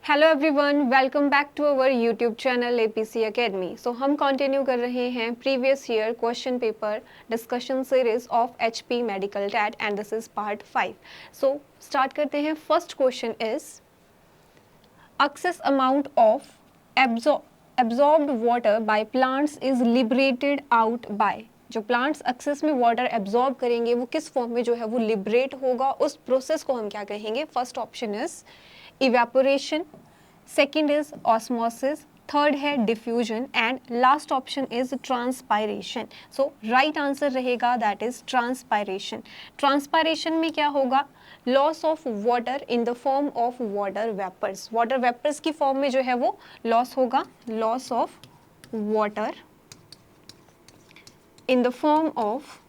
Hello everyone, welcome back to our YouTube channel APC academy. So हम continue कर रहे हैं previous year question paper discussion series of HP medical TAT and this is part 5। So start करते हैं। First question is excess amount of absorbed water by plants is liberated out by. जो plants excess में water absorb करेंगे वो किस form में जो है वो लिबरेट होगा, उस प्रोसेस को हम क्या कहेंगे? First option is evaporation, second is osmosis, third है diffusion and last option is transpiration. So right answer रहेगा दैट इज ट्रांसपायरेशन। ट्रांसपायरेशन में क्या होगा? Loss of water in the form of water vapours. Water vapours की form में जो है वो लॉस होगा, loss of water in the form of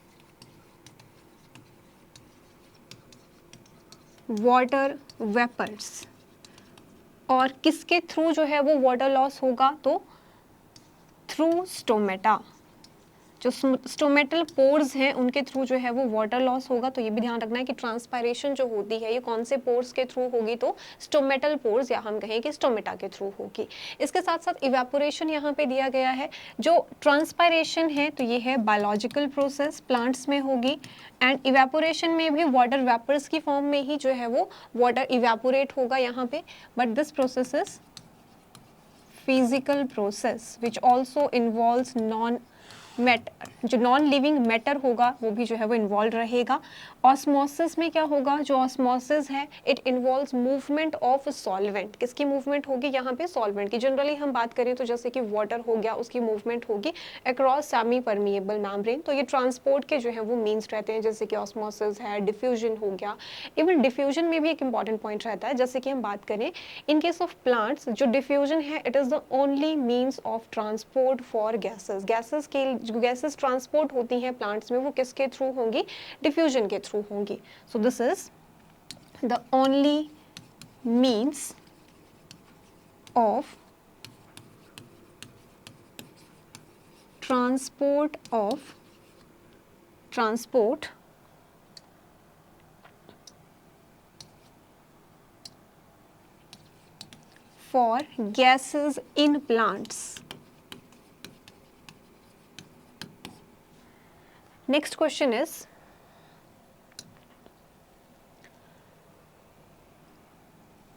water vapours. और किसके थ्रू जो है वो वाटर लॉस होगा? तो थ्रू स्टोमेटा। जो स्टोमेटल पोर्स हैं उनके थ्रू जो है वो वाटर लॉस होगा। तो ये भी ध्यान रखना है कि ट्रांसपायरेशन जो होती है ये कौन से पोर्स के थ्रू होगी? तो स्टोमेटल पोर्स, या हम कहें कि स्टोमेटा के थ्रू होगी। इसके साथ साथ इवेपोरेशन यहाँ पे दिया गया है। जो ट्रांसपायरेशन है तो ये है बायोलॉजिकल प्रोसेस, प्लांट्स में होगी। एंड इवेपोरेशन में भी वाटर वेपर्स की फॉर्म में ही जो है वो वाटर इवेपोरेट होगा यहाँ पे। But this process is physical process which also involves non matter. जो नॉन लिविंग मैटर होगा वो भी जो है वो इन्वॉल्व रहेगा। ऑस्मोसिस में क्या होगा? जो ऑस्मोसिस है it involves movement of solvent. किसकी मूवमेंट होगी यहाँ पे? सॉल्वेंट की। जनरली हम बात करें तो जैसे कि वाटर हो गया, उसकी मूवमेंट होगी अक्रॉस सेमी परमिएबल मेम्ब्रेन। तो ये ट्रांसपोर्ट के जो है वो मीन्स रहते हैं, जैसे कि ऑस्मोसिस है, डिफ्यूजन हो गया। इवन डिफ्यूजन में भी एक इंपॉर्टेंट पॉइंट रहता है। जैसे कि हम बात करें इन केस ऑफ प्लांट्स, जो डिफ्यूजन है it is the only means of transport for gases. Gases के जो गैसेस ट्रांसपोर्ट होती हैं प्लांट्स में वो किसके थ्रू होंगी? डिफ्यूजन के थ्रू होंगी। So this is the only means of transport for gases in plants. Next question is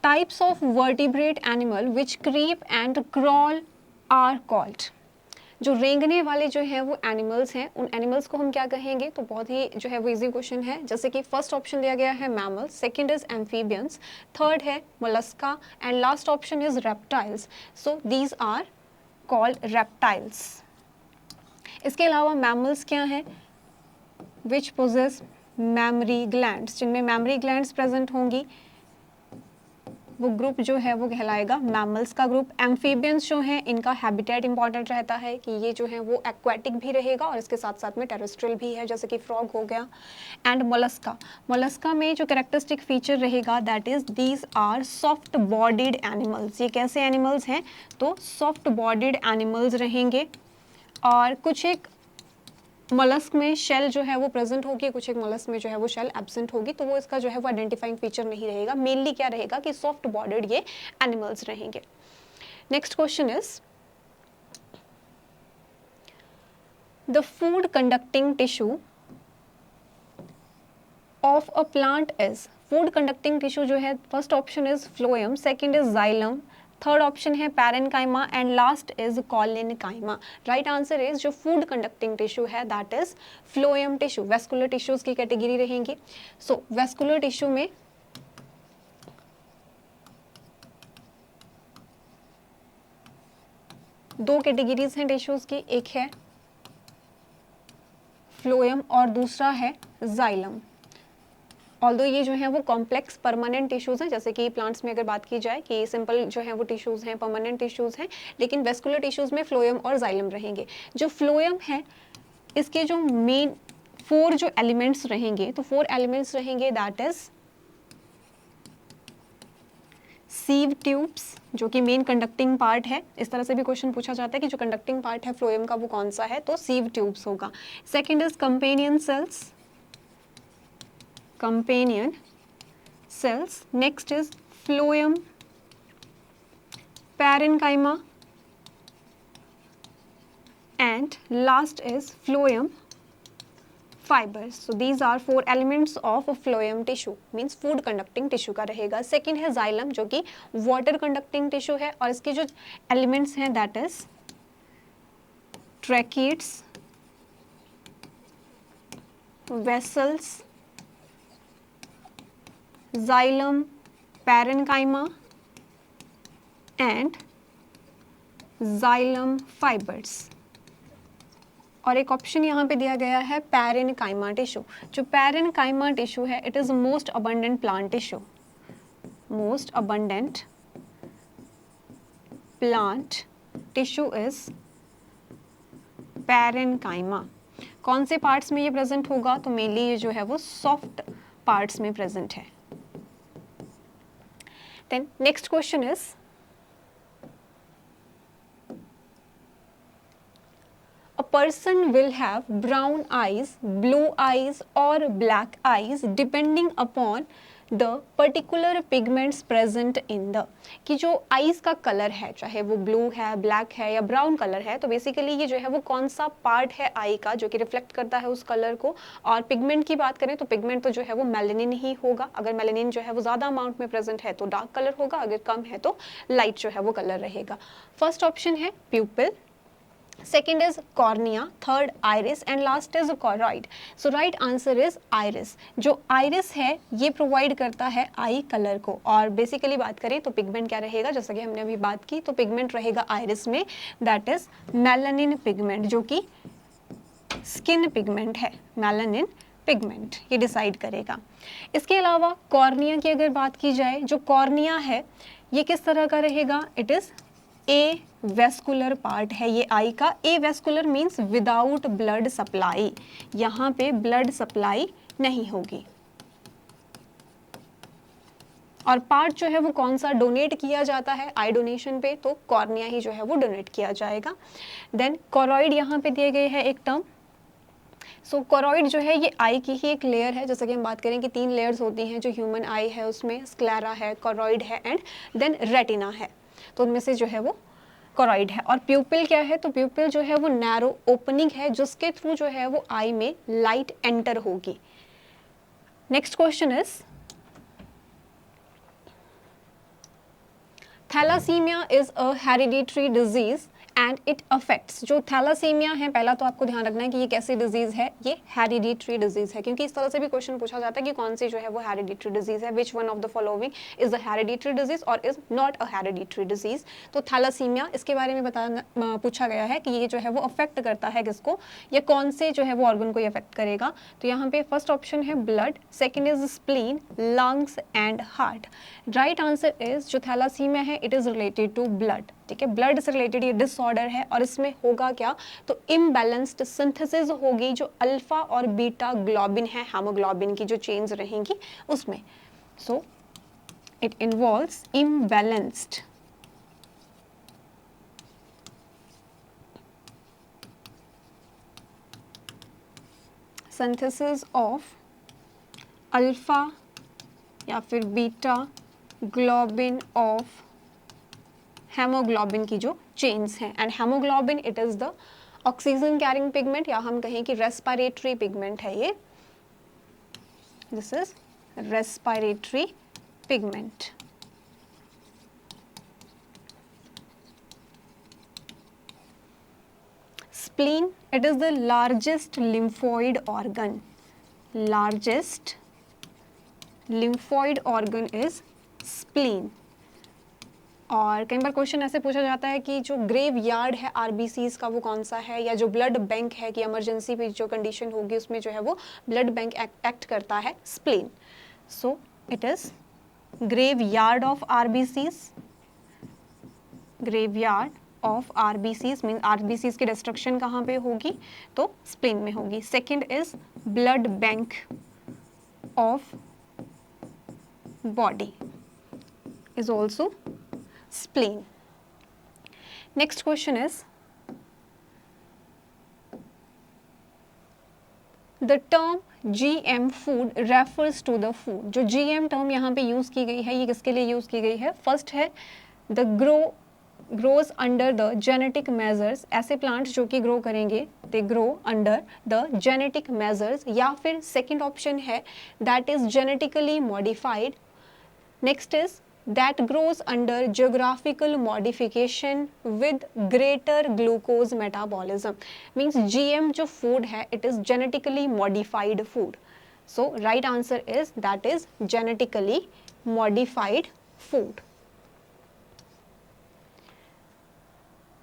types of vertebrate animal which creep and crawl are called. जो रेंगने वाले जो है वो एनिमल्स हैं, उन एनिमल्स को हम क्या कहेंगे? तो बहुत ही जो है वो इजी क्वेश्चन है। जैसे कि फर्स्ट ऑप्शन दिया गया है mammals, second is amphibians, third है mollusca and last option is reptiles. So these are called reptiles. इसके अलावा मैमल्स क्या हैं? Which possess mammary glands. जिनमें मैमरी ग्लैंड्स प्रेजेंट होंगी वो ग्रुप जो है वो कहलाएगा मैमल्स का ग्रुप। एम्फीबियंस जो हैं इनका हैबिटेट इंपॉर्टेंट रहता है कि ये जो है वो एक्वाटिक भी रहेगा और इसके साथ साथ में टेरेस्ट्रियल भी है, जैसे कि फ्रॉग हो गया। एंड मोलस्का में जो कैरेक्टरिस्टिक फीचर रहेगा that is these are soft bodied animals. ये कैसे एनिमल्स हैं? तो सॉफ्ट बॉडीड एनिमल्स रहेंगे। और कुछ एक मोलस्क में शेल जो है वो प्रेजेंट होगी, कुछ एक मोलस्क में जो है वो शेल एब्सेंट होगी। तो वो इसका जो है वो आइडेंटिफाइंग फीचर नहीं रहेगा। मेनली क्या रहेगा कि सॉफ्ट बॉडीड ये एनिमल्स रहेंगे। Next question is the food conducting tissue of a plant is. Food conducting tissue जो है first option is phloem, second is xylem, third option है parenchyma and last is collenchyma. Right answer is जो food conducting tissue है that is phloem tissue. Vascular tissues की category रहेंगी। So vascular tissue में दो categories हैं tissues की, एक है फ्लोएम और दूसरा है जाइलम। ऑल्दो ये जो है वो कॉम्प्लेक्स परमानेंट टिश्यूज हैं, जैसे कि प्लांट्स में अगर बात की जाए कि सिंपल जो है वो टिश्यूज हैं, परमानेंट टिश्यूज हैं, लेकिन वेस्कुलर टिश्यूज में फ्लोएम और जाइलम रहेंगे। जो फ्लोएम है इसके जो मेन 4 जो एलिमेंट्स रहेंगे, तो 4 एलिमेंट्स रहेंगे दैट इज सीव ट्यूब्स, जो कि मेन कंडक्टिंग पार्ट है। इस तरह से भी क्वेश्चन पूछा जाता है कि जो कंडक्टिंग पार्ट है फ्लोएम का वो कौन सा है? तो सीव ट्यूब्स होगा। Second is companion cells, companion cells. Next is phloem parenchyma, and last is phloem fibers. So these are 4 elements of phloem tissue, means food conducting tissue का रहेगा. सेकेंड है xylem जो कि water conducting tissue है, और इसके जो elements हैं that is tracheids, vessels, xylem, parenchyma and xylem fibers. और एक ऑप्शन यहाँ पे दिया गया है पैरेनकाइमा टिश्यू. जो पैरेनकाइमा टिश्यू है it is most abundant plant tissue. Most abundant plant tissue is parenchyma. कौन से पार्ट्स में ये प्रेजेंट होगा? तो मेनली ये जो है वो सॉफ्ट पार्ट्स में प्रेजेंट है. Then next question is a person will have brown eyes, blue eyes or black eyes depending upon the particular pigments present in the. कि जो आईज का कलर है चाहे वो ब्लू है, ब्लैक है या ब्राउन कलर है, तो बेसिकली ये जो है वो कौन सा पार्ट है आई का जो कि रिफ्लेक्ट करता है उस कलर को. और पिगमेंट की बात करें तो पिगमेंट तो जो है वो मेलेनिन ही होगा. अगर मेलेनिन जो है वो ज़्यादा अमाउंट में प्रेजेंट है तो डार्क कलर होगा, अगर कम है तो लाइट जो है वो कलर रहेगा. फर्स्ट ऑप्शन है प्यूपिल, second is cornea, third iris and last is choroid. So right answer is iris. जो iris है ये प्रोवाइड करता है आई कलर को. और बेसिकली बात करें तो पिगमेंट क्या रहेगा, जैसा कि हमने अभी बात की, तो पिगमेंट रहेगा आइरिस में दैट इज मेलानिन पिगमेंट जो कि स्किन पिगमेंट है. मेलानिन पिगमेंट ये डिसाइड करेगा. इसके अलावा कॉर्निया की अगर बात की जाए, जो कॉर्निया है ये किस तरह का रहेगा? It is avascular part है ये आई का. Avascular means without blood supply. यहाँ पे ब्लड सप्लाई नहीं होगी. और पार्ट जो है वो कौन सा डोनेट किया जाता है आई डोनेशन पे? तो कॉर्निया ही जो है वो डोनेट किया जाएगा. देन कोरॉइड यहाँ पे दिए गए हैं एक टर्म. सो कोरॉइड जो है ये आई की ही एक लेयर है. जैसा कि हम बात करें कि 3 लेयर्स होती हैं जो ह्यूमन आई है, उसमें स्क्लेरा है, कोरॉइड है एंड देन रेटिना है. तो उनमें से जो है वो कोरॉइड है. और प्यूपिल क्या है? तो प्यूपिल जो है वो नैरो ओपनिंग है जिसके थ्रू जो है वो आई में लाइट एंटर होगी. Next question is thalassaemia is a hereditary disease and it affects. जो थैलासीमिया है, पहला तो आपको ध्यान रखना है कि ये कैसी डिजीज है, ये हेरिडिटरी डिजीज है, क्योंकि इस तरह से भी क्वेश्चन पूछा जाता है कि कौन सी जो है वो हेरिडिटरी डिजीज है, which one of the following is a hereditary disease और is not a hereditary disease. तो थैलासीमिया इसके बारे में बताना पूछा गया है कि ये जो है वो अफेक्ट करता है किसको, या कौन से जो है वो ऑर्गन को ये अफेक्ट करेगा. तो यहाँ पे फर्स्ट ऑप्शन है blood, second is spleen, lungs and heart. Right answer is जो थैलासीमिया है it is related to blood. ठीक है, ब्लड से रिलेटेड ये डिसऑर्डर है और इसमें होगा क्या, तो इम्बैलेंस्ड सिंथेसिस होगी जो अल्फा और बीटा ग्लोबिन है, हेमोग्लोबिन की जो चेन्स रहेंगी उसमें. So it involves imbalanced synthesis of alpha या फिर बीटा ग्लोबिन ऑफ हेमोग्लोबिन की जो चेन्स हैं. And haemoglobin it is the oxygen carrying pigment, या हम कहें कि रेस्पिरेटरी पिगमेंट है ये. This is respiratory pigment. Spleen it is the largest lymphoid organ. Largest lymphoid organ is spleen. और कई बार क्वेश्चन ऐसे पूछा जाता है कि जो ग्रेव यार्ड है आरबीसीज का वो कौन सा है, या जो ब्लड बैंक है कि इमरजेंसी पे जो कंडीशन होगी उसमें जो है वो ब्लड बैंक एक्ट करता है spleen. So it is graveyard of RBCs. Graveyard of RBCs mean RBCs की डिस्ट्रक्शन कहाँ पे होगी, तो स्प्लीन में होगी. Second is blood bank of body is also spleen. Next question is the term GM food refers to the food. जो GM term यहाँ पे यूज की गई है ये किसके लिए यूज की गई है? फर्स्ट है the grows under the genetic measures, ऐसे प्लांट्स जो कि ग्रो करेंगे they grow under the genetic measures, या फिर सेकेंड ऑप्शन है that is genetically modified. Next is that grows under geographical modification with greater glucose metabolism. Means GM जो food है it is genetically modified food. So right answer is that is genetically modified food.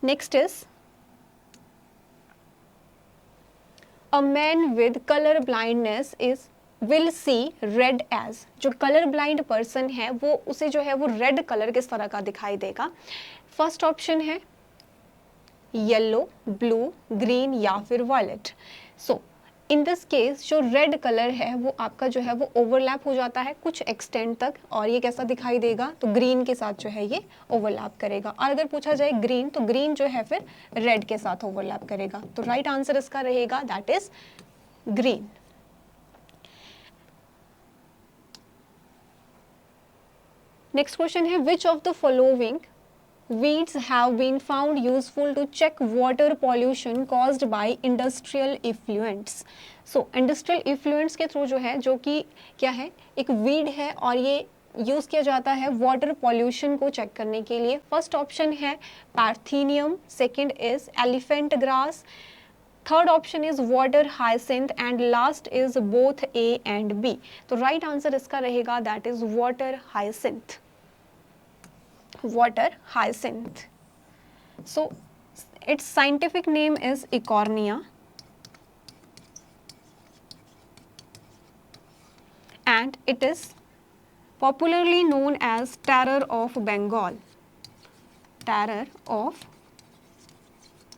Next is a man with color blindness is will see red as. जो colour blind person है वो उसे जो है वो red colour किस तरह का दिखाई देगा. फर्स्ट ऑप्शन है येलो, ब्लू, ग्रीन या फिर violet. So in this case जो रेड कलर है वो आपका जो है वो ओवरलैप हो जाता है कुछ एक्सटेंट तक, और ये कैसा दिखाई देगा तो ग्रीन के साथ जो है ये ओवरलैप करेगा. और अगर पूछा जाए ग्रीन तो ग्रीन जो है फिर रेड के साथ ओवरलैप करेगा. तो राइट आंसर इसका रहेगा that is green. Next question है which of the following weeds have been found useful to check water pollution caused by industrial effluents. So industrial effluents के थ्रू जो है, जो कि क्या है, एक weed है और ये यूज़ किया जाता है वाटर पॉल्यूशन को चेक करने के लिए. फर्स्ट ऑप्शन है parthenium, second is elephant grass, third option is water hyacinth and last is both A and B. तो राइट आंसर इसका रहेगा that is water hyacinth. Water hyacinth. So its scientific name is Eichhornia and it is popularly known as Terror of Bengal. Terror of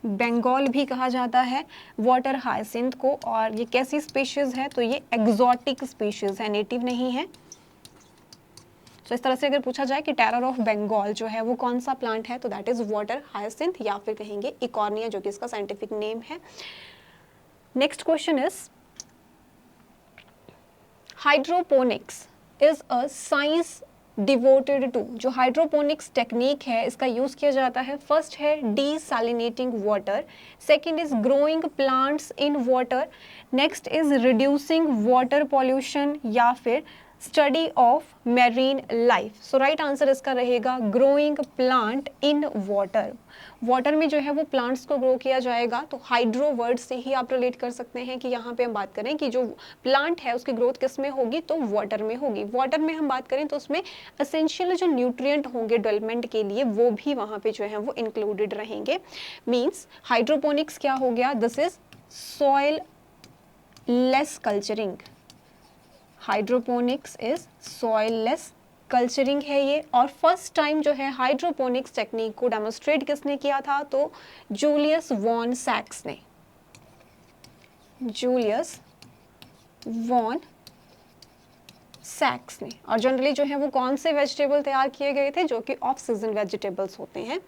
Bengal भी कहा जाता है water hyacinth को. और ये कैसी स्पीशीज है तो ये एक्सोटिक स्पीशीज है, नेटिव नहीं है. तो इस तरह से अगर पूछा जाए कि टेरर ऑफ बंगाल जो है वो कौन सा प्लांट है तो दैट इज वाटर हाइसिंथ या फिर कहेंगे इकॉर्निया जो कि इसका साइंटिफिक नेम है. Next question is hydroponics is a science devoted to. जो हाइड्रोपोनिक्स टेक्निक है इसका यूज किया जाता है. फर्स्ट है desalinating water, second is growing plants in water, next is reducing water pollution या फिर study of marine life. So right answer इसका रहेगा growing plant in water. Water में जो है वो प्लांट्स को ग्रो किया जाएगा. तो हाइड्रो वर्ड से ही आप रिलेट कर सकते हैं कि यहाँ पे हम बात करें कि जो प्लांट है उसकी ग्रोथ किस में होगी तो वाटर में होगी. वाटर में हम बात करें तो उसमें एसेंशियल जो न्यूट्रिएंट होंगे डेवलपमेंट के लिए वो भी वहाँ पे जो है वो इंक्लूडेड रहेंगे. मीन्स हाइड्रोपोनिक्स क्या हो गया, this is soil less culturing. Hydroponics is soil less culturing है ये. और फर्स्ट टाइम जो है हाइड्रोपोनिक्स टेक्निक को डेमोन्स्ट्रेट किसने किया था तो जूलियस वॉन सैक्स ने. जूलियस वॉन सैक्स ने. और जनरली जो है वो कौन से वेजिटेबल तैयार किए गए थे जो कि ऑफ सीजन वेजिटेबल्स होते हैं.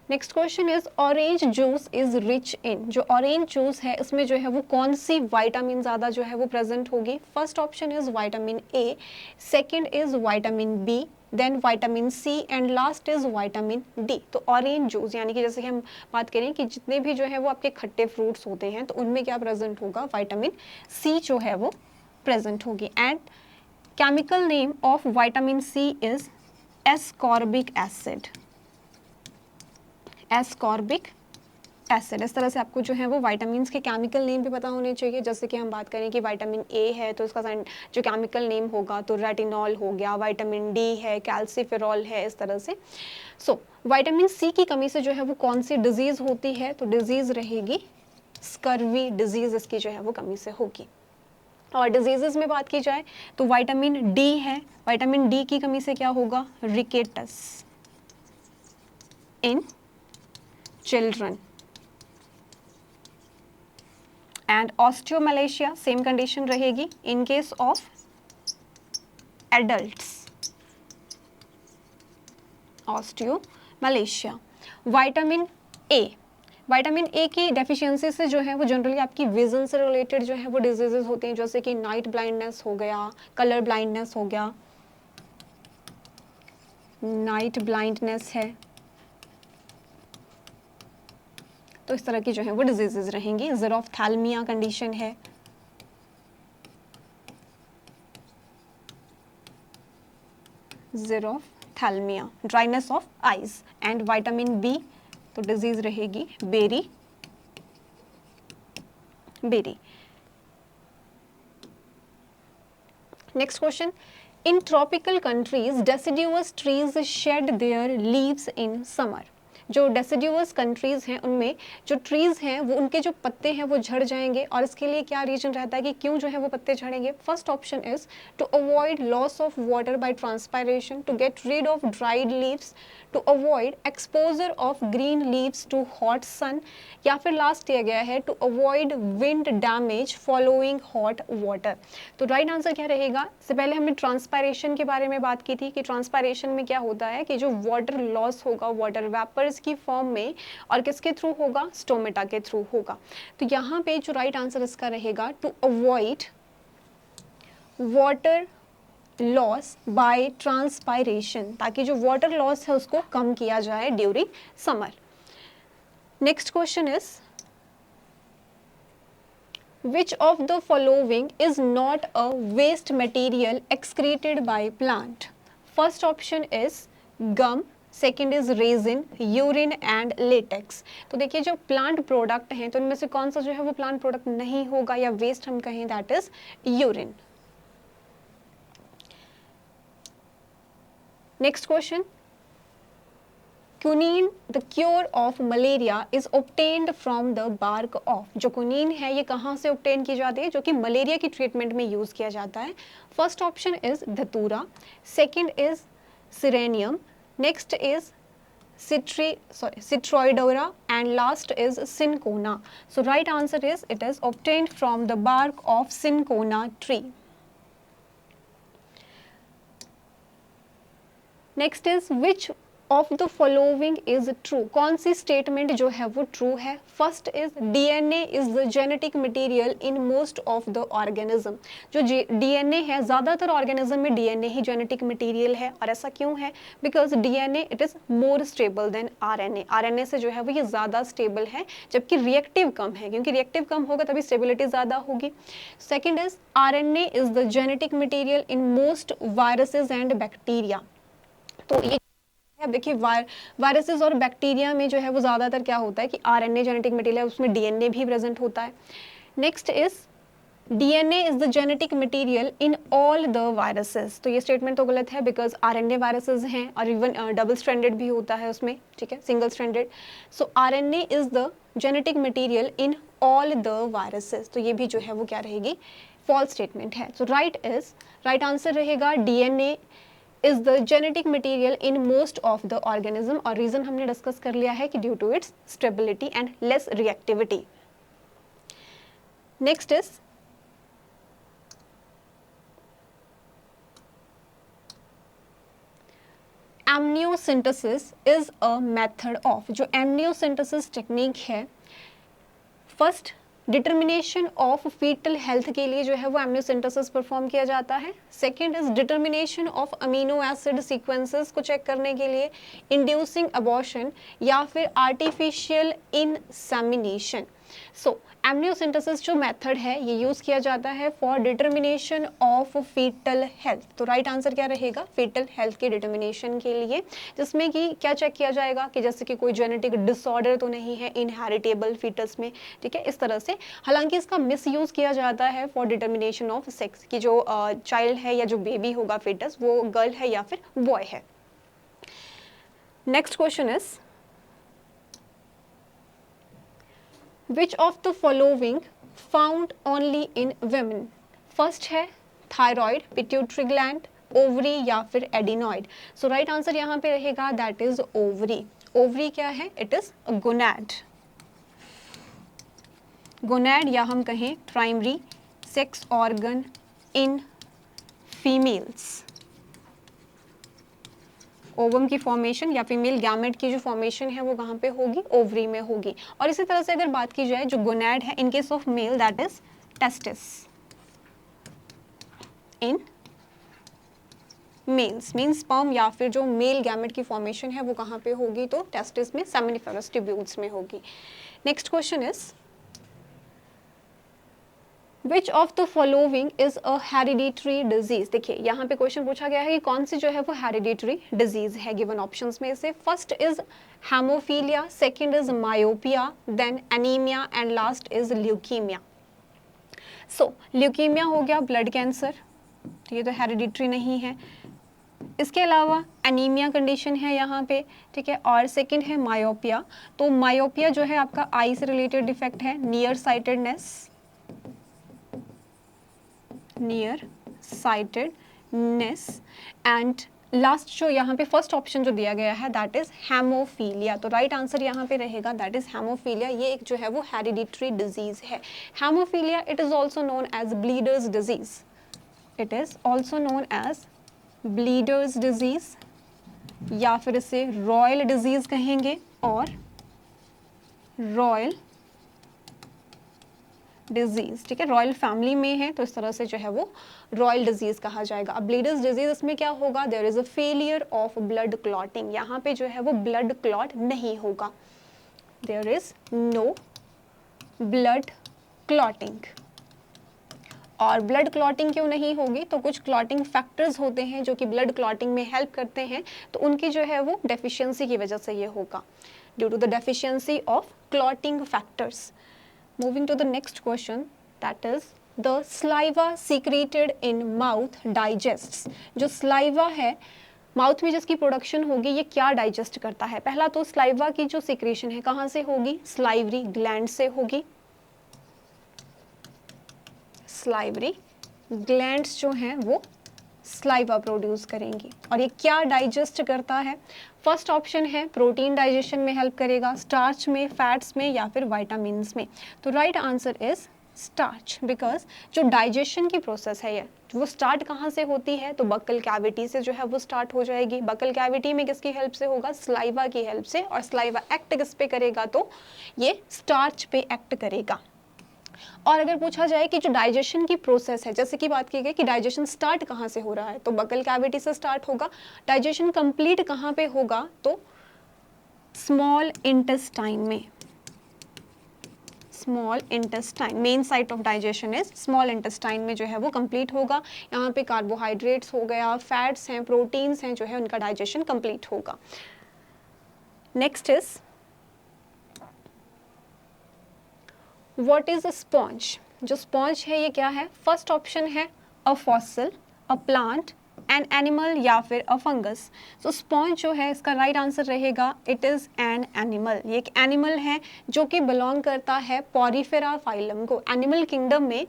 Next question is orange juice is rich in. जो ऑरेंज जूस है इसमें जो है वो कौन सी विटामिन ज़्यादा जो है वो प्रेजेंट होगी. First option is vitamin A, second is vitamin B, then vitamin C and last is vitamin D. तो ऑरेंज जूस यानी कि जैसे कि हम बात करें कि जितने भी जो है वो आपके खट्टे फ्रूट्स होते हैं तो उनमें क्या प्रेजेंट होगा, विटामिन सी जो है वो प्रेजेंट होगी. And chemical name of vitamin C is ascorbic acid. Ascorbic acid. इस तरह से आपको जो है वो विटामिन्स के केमिकल नेम भी पता होने चाहिए. जैसे कि हम बात करें कि विटामिन ए है तो इसका जो केमिकल नेम होगा तो रेटिनॉल हो गया, विटामिन डी है, कैल्सीफेरॉल है, इस तरह से. सो विटामिन सी की कमी से जो है वो कौन सी डिजीज होती है तो डिजीज रहेगी स्कर्वी डिजीज, इसकी जो है वो कमी से होगी. और डिजीजेस में बात की जाए तो विटामिन डी है, विटामिन डी की कमी से क्या होगा, rickets in children and osteomalacia same condition रहेगी in case of adults. osteomalacia. Vitamin A, vitamin A की डेफिशिएंसी से जो है वो जनरली आपकी विजन से रिलेटेड जो है वो डिजीजेस होती हैं, जैसे कि नाइट ब्लाइंडनेस हो गया, कलर ब्लाइंडनेस हो गया. नाइट ब्लाइंडनेस है, तो इस तरह की जो है वो डिजीजेज रहेंगी। ज़ेरोफ्थैल्मिया कंडीशन है, xerophthalmia, dryness of eyes. And vitamin B, तो डिजीज रहेगी beriberi. Next question, in tropical countries deciduous trees shed their leaves in summer. जो डेसिडुअस कंट्रीज हैं उनमें जो ट्रीज हैं वो उनके जो पत्ते हैं वो झड़ जाएंगे, और इसके लिए क्या रीजन रहता है कि क्यों जो है वो पत्ते झड़ेंगे। First option is to avoid loss of water by transpiration, to get rid of dried leaves, to avoid exposure of green leaves to hot sun, या फिर लास्ट दिया गया है to avoid wind damage following hot water. तो right answer क्या रहेगा। इससे पहले हमने ट्रांसपायरेशन के बारे में बात की थी कि ट्रांसपायरेशन में क्या होता है कि जो वाटर लॉस होगा वाटर वेपर्स की फॉर्म में, और किसके थ्रू होगा, स्टोमेटा के थ्रू होगा। तो यहाँ पे जो राइट आंसर इसका रहेगा to avoid water loss by transpiration, ताकि जो वाटर लॉस है उसको कम किया जाए during summer. Next question is which of the following is not a waste material excreted by plant? First option is gum, second is resin, urine and latex। तो देखिए जो प्लांट प्रोडक्ट हैं तो इनमें से कौन सा जो है वो प्लांट प्रोडक्ट नहीं होगा या वेस्ट हम कहें, that is urine. Next question, quinine the cure of malaria is obtained from the bark of. जो क्विनीन है ये कहाँ से ऑब्टेन की जाती है, जो कि मलेरिया की ट्रीटमेंट में यूज किया जाता है। First option is datura, second is सिरेनियम, next is citriodora and last is cinchona. So right answer is it is obtained from the bark of cinchona tree. Next is which of the following is true. कौन सी statement जो है वो true है। First is DNA is the genetic material in most of the organism. जो DNA है, ज़्यादातर organism में डीएनए ही जेनेटिक मटेरियल है, और ऐसा क्यों है, because DNA it is more stable then RNA. RNA से जो है वो ये ज़्यादा स्टेबल है, जबकि रिएक्टिव कम है, क्योंकि रिएक्टिव कम होगा तभी स्टेबिलिटी ज़्यादा होगी। Second is RNA is the genetic material in most viruses and bacteria. तो ये अब देखिए वायरसेस और बैक्टीरिया में जो है वो ज़्यादातर क्या होता है कि आरएनए जेनेटिक मटेरियल है, उसमें डीएनए भी प्रेजेंट होता है। Next is DNA is the genetic material in all the viruses. तो ये स्टेटमेंट तो गलत है, बिकॉज आरएनए वायरसेस हैं और इवन डबल स्ट्रैंडेड भी होता है उसमें, ठीक है, single stranded. So RNA is the genetic material in all the viruses. तो ये भी जो है वो क्या रहेगी, फॉल्स स्टेटमेंट है। सो राइट आंसर रहेगा DNA is the genetic material in most of the organism, और रीजन हमने डिस्कस कर लिया है कि due to its stability and less reactivity. Next is amniocentesis is a method of. जो एमनियोसिंथेसिस टेक्निक है, first determination of fetal health के लिए जो है वो एमनियोसिंथेसिस परफॉर्म किया जाता है। Second is determination of amino acid sequences को चेक करने के लिए, इंड्यूसिंग अबॉर्शन या फिर आर्टिफिशियल इंसेमिनेशन। सो एमनियोसिंथेसिस जो मेथड है ये यूज किया जाता है for determination of fetal health. तो राइट आंसर क्या रहेगा, फीटल हेल्थ के डिटर्मिनेशन के लिए, जिसमें कि क्या चेक किया जाएगा कि जैसे कि कोई जेनेटिक डिसऑर्डर तो नहीं है इनहेरिटेबल फीटस में, ठीक है, इस तरह से। हालांकि इसका मिसयूज किया जाता है फॉर डिटर्मिनेशन ऑफ सेक्स, कि जो चाइल्ड है या जो बेबी होगा फीटस वो गर्ल है या फिर बॉय है। Next question is Which of the following found only in women? First है थायराइड, पिट्यूटरी ग्लैंड, ओवरी या फिर एडिनॉइड। सो राइट आंसर यहाँ पे रहेगा दैट इज ओवरी। ओवरी क्या है, इट इज गोनैड। गोनैड या हम कहें primary sex organ in females. Ovum की फॉर्मेशन या फीमेल गैमेट की जो फॉर्मेशन है वो कहाँ पे होगी, ओवरी में होगी। और इसी तरह से अगर बात की जाए जो गोनैड है in case of male that is testis in males, mean sperm या फिर जो मेल गैमेट की फॉर्मेशन है वो कहाँ पे होगी, तो टेस्टिस में, सेमिनिफेरस ट्यूब्यूल्स में होगी। Next question is which of the following is a hereditary disease. देखिए यहाँ पे क्वेश्चन पूछा गया है कि कौन सी जो है वो हेरिडिटरी डिजीज है गिवन ऑप्शंस में से। First is haemophilia, second is myopia, then anaemia and last is leukaemia. So leukaemia हो गया ब्लड कैंसर, ये तो हेरिडिटरी नहीं है। इसके अलावा एनीमिया कंडीशन है यहाँ पे, ठीक है, और सेकंड है मायोपिया। तो मायोपिया जो है आपका आई से रिलेटेड डिफेक्ट है, नियर साइटेडनेस एंड लास्ट जो यहाँ पे फर्स्ट ऑप्शन जो दिया गया है दैट इज हेमोफीलिया। तो राइट आंसर यहाँ पे रहेगा दैट इज हेमोफीलिया। ये एक जो है वो हेरिडिटरी डिजीज है। Haemophilia it is also known as bleeders disease, it is also known as bleeders disease या फिर इसे रॉयल डिजीज कहेंगे, और रॉयल डिजीज, ठीक है, रॉयल फैमिली में है तो इस तरह से जो है वो रॉयल डिजीज कहा जाएगा। अब ब्लीडर्स डिजीज इसमें क्या होगा, there is a failure of blood clotting, यहाँ पे जो है वो ब्लड क्लॉट नहीं होगा, there is no blood clotting. और ब्लड क्लॉटिंग क्यों नहीं होगी, तो कुछ क्लॉटिंग फैक्टर्स होते हैं जो कि ब्लड क्लॉटिंग में हेल्प करते हैं, तो उनकी जो है वो डेफिशिएंसी की वजह से ये होगा, due to the deficiency of clotting factors. Moving to the next question, that is the saliva secreted in mouth digests। जो saliva है माउथ में जिसकी प्रोडक्शन होगी ये क्या डाइजेस्ट करता है। पहला तो saliva की जो सिक्रेशन है कहाँ से होगी, salivary gland से होगी। salivary glands जो हैं वो saliva प्रोड्यूस करेंगी, और ये क्या डाइजेस्ट करता है। फर्स्ट ऑप्शन है प्रोटीन डाइजेशन में हेल्प करेगा, स्टार्च में, फैट्स में या फिर वाइटामिन्स में। तो right answer is starch, because जो डाइजेशन की प्रोसेस है ये वो स्टार्ट कहाँ से होती है, तो बक्कल कैविटी से जो है वो स्टार्ट हो जाएगी। बक्कल कैविटी में किसकी हेल्प से होगा, सलाइवा की हेल्प से, और सलाइवा एक्ट किस पे करेगा, तो ये स्टार्च पे एक्ट करेगा। और अगर पूछा जाए कि जो डाइजेशन की प्रोसेस है, जैसे कि बात की गई कि डाइजेशन स्टार्ट कहाँ से हो रहा है, तो बकल कैविटी से स्टार्ट होगा। डाइजेशन कंप्लीट कहाँ पे होगा, तो स्मॉल इंटेस्टाइन में। Small intestine, main site of digestion is small intestine में जो है वो कंप्लीट होगा। यहाँ पे कार्बोहाइड्रेट्स हो गया, फैट्स हैं, प्रोटीन्स हैं, जो है उनका डाइजेशन कंप्लीट होगा। Next is what is a sponge. जो स्पॉन्ज है ये क्या है, फर्स्ट ऑप्शन है a fossil, a plant, an animal या फिर अ फंगस। तो स्पॉन्ज जो है इसका राइट आंसर रहेगा इट इज एन एनिमल। ये एक एनिमल है जो कि बिलोंग करता है पॉरीफेरा फाइलम को। एनिमल किंगडम में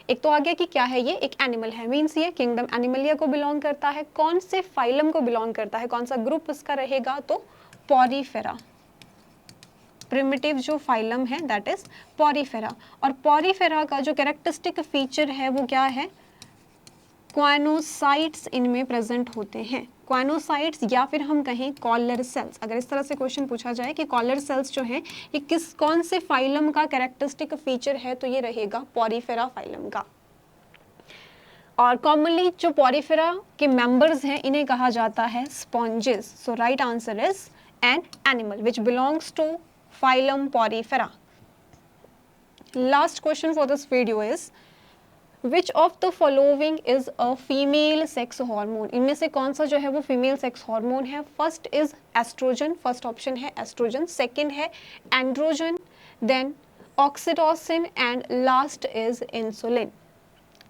एक तो आ गया कि क्या है, ये एक एनिमल है, मीन्स ये किंगडम एनिमलिया को बिलोंग करता है। कौन से फाइलम को बिलोंग करता है, कौन सा ग्रुप इसका रहेगा, तो पॉरीफेरा। प्रिमिटिव जो फाइलम है दैट इज पॉरीफेरा। और पॉरीफेरा का जो कैरेक्टरिस्टिक फीचर है वो क्या है, क्वानोसाइट्स इनमें प्रेजेंट होते हैं। क्वानोसाइट्स या फिर हम कहें कॉलर सेल्स। अगर इस तरह से क्वेश्चन पूछा जाए कि कॉलर सेल्स जो हैं ये कौन से फाइलम का कैरेक्टरिस्टिक फीचर है, तो ये रहेगा पॉरीफेरा फाइलम का। और कॉमनली जो पॉरीफेरा के मेंबर्स हैं इन्हें कहा जाता है sponges. So right answer is an animal which belongs to phylum Porifera. Last question for this video is which of the following is a female sex hormone। इनमें से कौन सा जो है वो फीमेल सेक्स हार्मोन है। First is oestrogen, first option है oestrogen, second है androgen, then oxytocin and last is insulin.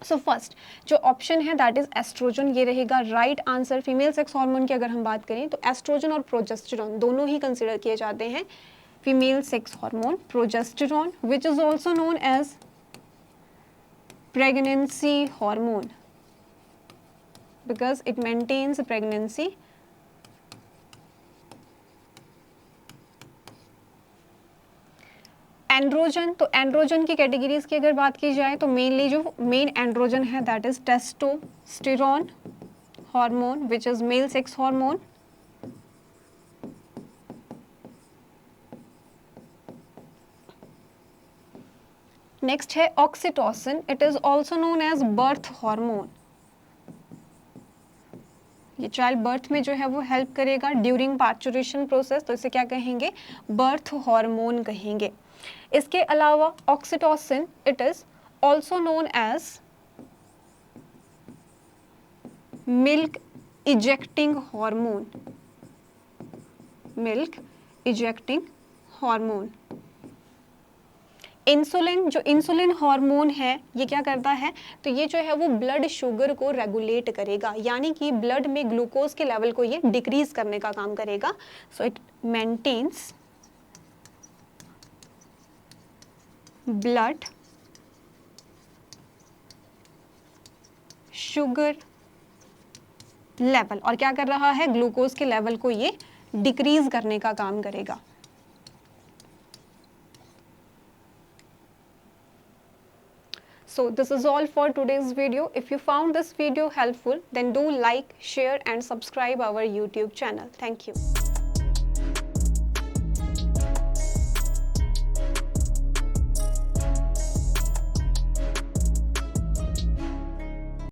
So first जो ऑप्शन है दैट इज एस्ट्रोजन, ये रहेगा right answer. Female sex hormone की अगर हम बात करें तो एस्ट्रोजन और प्रोजेस्टेरॉन दोनों ही कंसिडर किए जाते हैं female sex hormone। progesterone which is also known as pregnancy hormone because it maintains pregnancy। Androgen, तो एंड्रोजन की कैटेगरीज की अगर बात की जाए तो मेनली जो मेन एंड्रोजन है that is testosterone hormone which is male sex hormone. Next है oxytocin, it is also known as birth hormone. ये चाइल्ड बर्थ में जो है वो हेल्प करेगा ड्यूरिंग पार्चुरेशन प्रोसेस, तो इसे क्या कहेंगे, बर्थ हार्मोन कहेंगे। इसके अलावा oxytocin, it is also known as milk ejecting hormone, milk ejecting hormone. Insulin, जो इंसुलिन हार्मोन है ये क्या करता है, तो ये जो है वो ब्लड शुगर को रेगुलेट करेगा, यानी कि ब्लड में ग्लूकोज के लेवल को ये डिक्रीज करने का काम करेगा। So it maintains blood sugar level, और क्या कर रहा है, ग्लूकोज के लेवल को ये डिक्रीज करने का काम करेगा। So this is all for today's video. If you found this video helpful, then do like, share and subscribe our YouTube channel. Thank you.